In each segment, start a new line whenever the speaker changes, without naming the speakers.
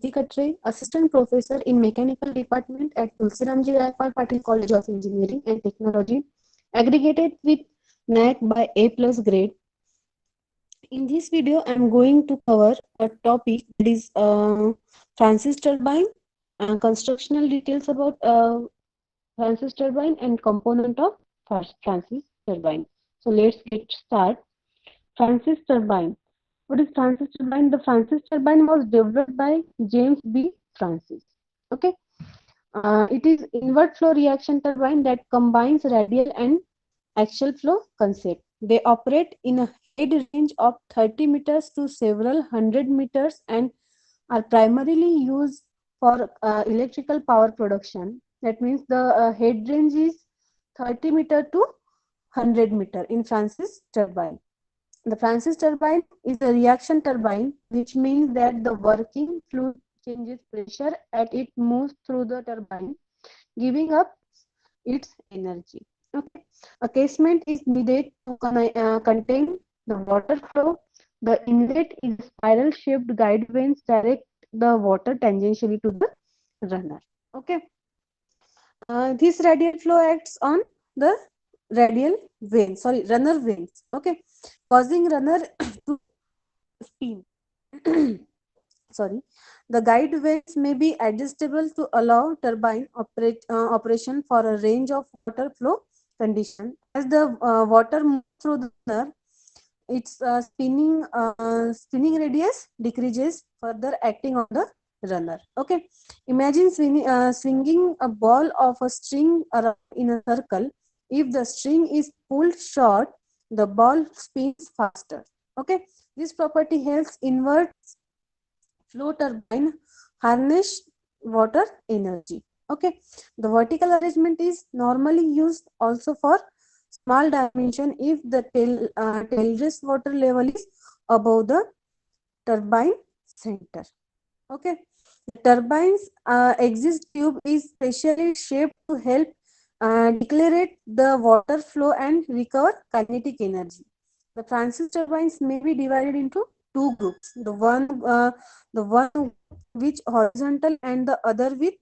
Jyoti Katre, Assistant Professor in Mechanical Department at Tulsiramji Gaikwad Patil College of Engineering and Technology, aggregated with NAC by A plus grade. In this video, I am going to cover a topic that is Francis turbine, constructional details about Francis turbine and component of Francis turbine. So let's get started. Francis turbine. What is Francis turbine? The Francis turbine was developed by James B. Francis. Okay. It is invert flow reaction turbine that combines radial and axial flow concept. They operate in a head range of 30 meters to several hundred meters and are primarily used for electrical power production. That means the head range is 30 meter to 100 meter in Francis turbine. The Francis turbine is a reaction turbine, which means that the working fluid changes pressure as it moves through the turbine, giving up its energy. Okay. A casement is needed to contain the water flow. The inlet is spiral shaped guide vanes direct the water tangentially to the runner. Okay. This radial flow acts on the radial vein, sorry, runner veins. Okay, causing runner to spin. Sorry, the guide vanes may be adjustable to allow turbine operation for a range of water flow condition. As the water moves through the runner, its spinning radius decreases, further acting on the runner. Okay, imagine swinging a ball of a string around in a circle. If the string is pulled short, the ball spins faster. Okay, this property helps invert flow turbine harness water energy. Okay, the vertical arrangement is normally used also for small dimension if the tailrace water level is above the turbine center. Okay, the turbine's exit tube is specially shaped to help declarate the water flow and recover kinetic energy. The Francis turbines may be divided into two groups. The one which horizontal and the other with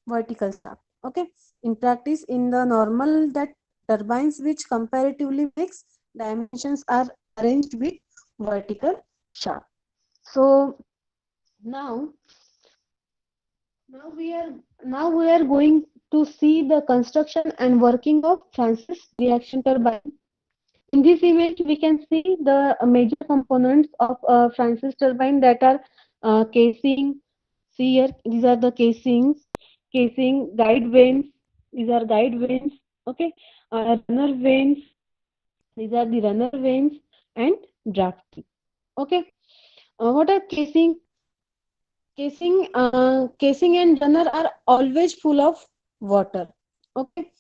vertical shaft. Okay. In practice, in the normal that turbines which comparatively mixed dimensions are arranged with vertical shaft. So now now we are going to see the construction and working of Francis reaction turbine. In this image, we can see the major components of Francis turbine that are casing. See here, these are the casing, guide vanes. These are guide vanes. Okay, runner vanes. These are the runner vanes and drafting. Okay, what are casing? Casing and runner are always full of water. Okay,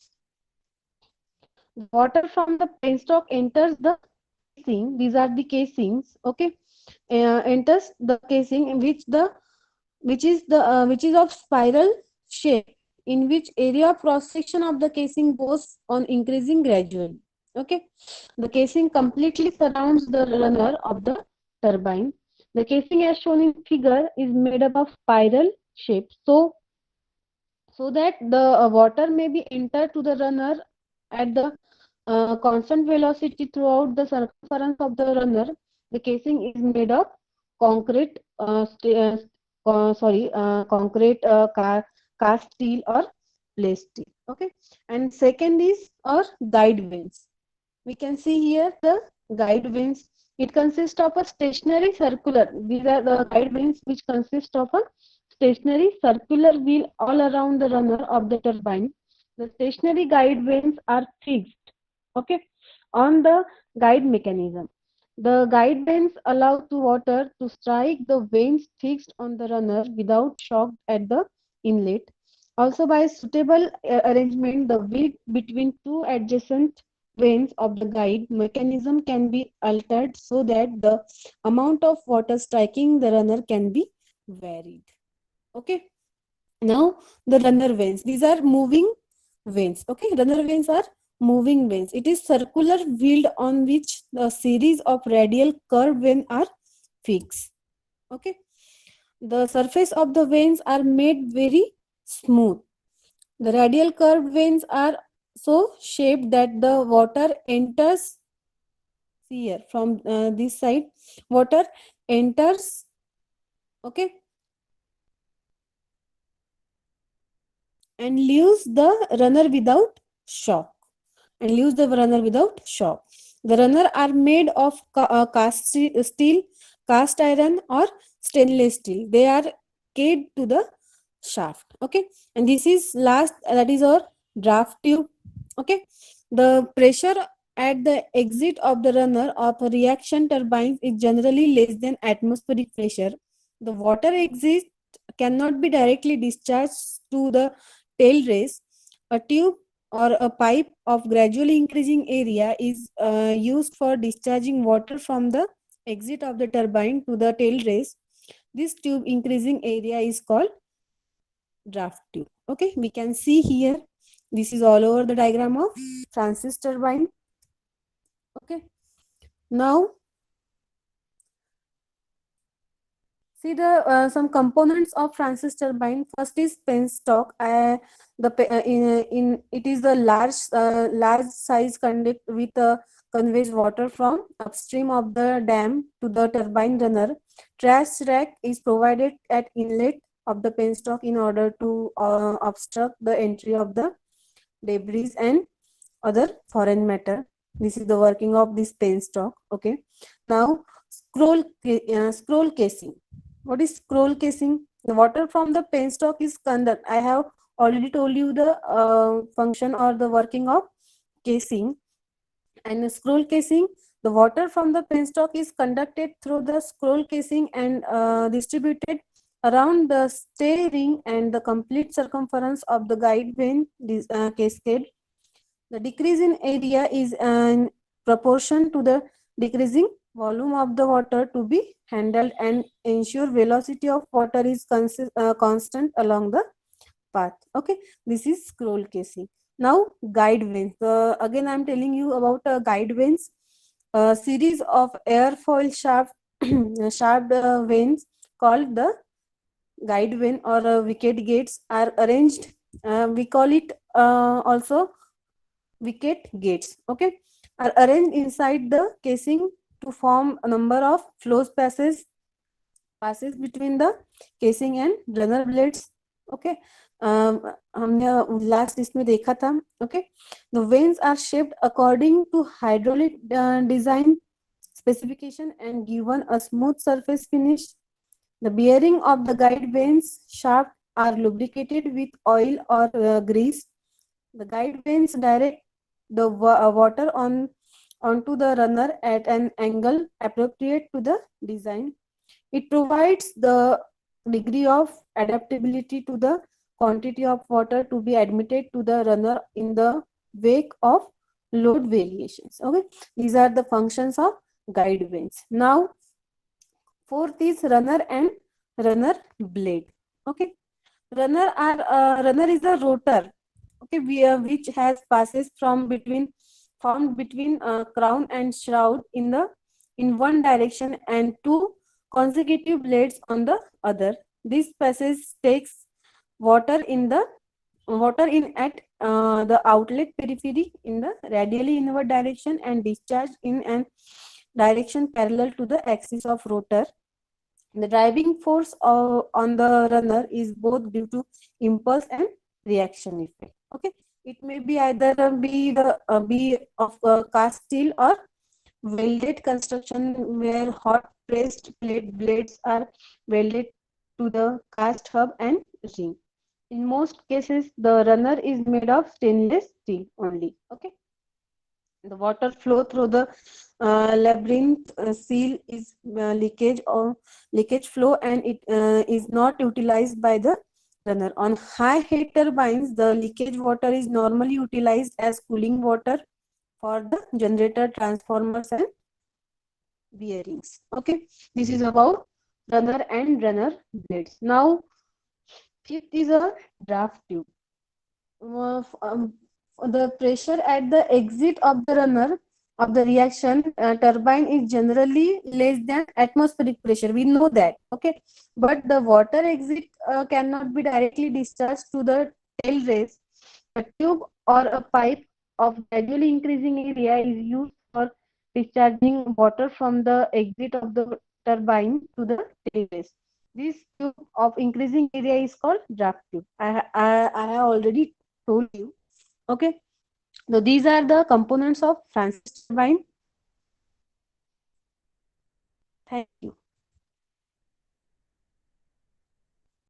water from the penstock enters the casing. These are the casings. Okay, enters the casing in which is of spiral shape, in which area of cross section of the casing goes on increasing gradually. Okay, the casing completely surrounds the runner of the turbine. The casing as shown in figure is made up of spiral shape, so that the water may be entered to the runner at the constant velocity throughout the circumference of the runner. The casing is made of concrete, concrete, cast steel or plate steel. Okay, and second is our guide vanes. We can see here the guide vanes. It consists of a stationary circular. These are the guide vanes which consist of a stationary circular wheel all around the runner of the turbine. The stationary guide vanes are fixed, okay, on the guide mechanism. The guide vanes allow the water to strike the vanes fixed on the runner without shock at the inlet. Also, by suitable arrangement, the width between two adjacent vanes of the guide mechanism can be altered so that the amount of water striking the runner can be varied. Okay, now the runner vanes, these are moving vanes. Okay, runner vanes are moving vanes. It is circular wheel on which the series of radial curved vanes are fixed. Okay, The surface of the veins are made very smooth. The radial curved veins are so shaped that the water enters here from this side. Water enters, okay, and leaves the runner without shock. The runner are made of steel, cast iron, or stainless steel. They are keyed to the shaft. Okay, and this is last, that is our draft tube. Okay, the pressure at the exit of the runner of a reaction turbines is generally less than atmospheric pressure. The water exit cannot be directly discharged to the tail race. A tube or a pipe of gradually increasing area is used for discharging water from the exit of the turbine to the tail race. This tube increasing area is called draft tube. Okay, we can see here, this is all over the diagram of Francis turbine. Okay, now see the some components of Francis turbine. First is penstock. In it is the large size conduct with conveys water from upstream of the dam to the turbine runner. Trash rack is provided at inlet of the penstock in order to obstruct the entry of the debris and other foreign matter. This is the working of this penstock. Okay, now scroll casing. What is scroll casing? The water from the penstock is conduct. I have already told you the function or the working of casing. And scroll casing, the water from the penstock is conducted through the scroll casing and distributed around the stay ring and the complete circumference of the guide vein cascade. The decrease in area is in proportion to the decreasing volume of the water to be handled and ensure velocity of water is constant along the path. Okay, this is scroll casing. Now guide vanes. Again, I am telling you about guide vanes. A series of airfoil shaft vanes called the guide vane or wicket gates are arranged. We call it also wicket gates. Okay, are arranged inside the casing to form a number of flows passes between the casing and runner blades. Okay, हमने last इसमें देखा था. Okay, the vanes are shaped according to hydraulic design specification and given a smooth surface finish. The bearing of the guide vanes shaft are lubricated with oil or grease. The guide vanes direct the water onto the runner at an angle appropriate to the design. It provides the degree of adaptability to the quantity of water to be admitted to the runner in the wake of load variations. Okay, these are the functions of guide vanes. Now, fourth is runner and runner blade. Okay, runner is a rotor. Okay, which has passes from between formed between crown and shroud in one direction and two consecutive blades on the other. This passage takes water in at the outlet periphery in the radially inward direction and discharge in an direction parallel to the axis of rotor. The driving force on the runner is both due to impulse and reaction effect. Okay, it may be either be of cast steel or welded construction where hot pressed plate blades are welded to the cast hub and ring. In most cases, the runner is made of stainless steel only. Okay, the water flow through the labyrinth seal is leakage flow, and it is not utilized by the runner. On high head turbines, the leakage water is normally utilized as cooling water for the generator, transformers and bearings. Okay, this is about runner and runner blades. Now, fifth is a draft tube. The pressure at the exit of the runner of the reaction, turbine is generally less than atmospheric pressure. We know that, okay. But the water exit cannot be directly discharged to the tail race. A tube or a pipe of gradually increasing area is used for discharging water from the exit of the turbine to the tail race. This tube of increasing area is called draft tube. I have already told you, okay. So these are the components of Francis turbine. Thank you.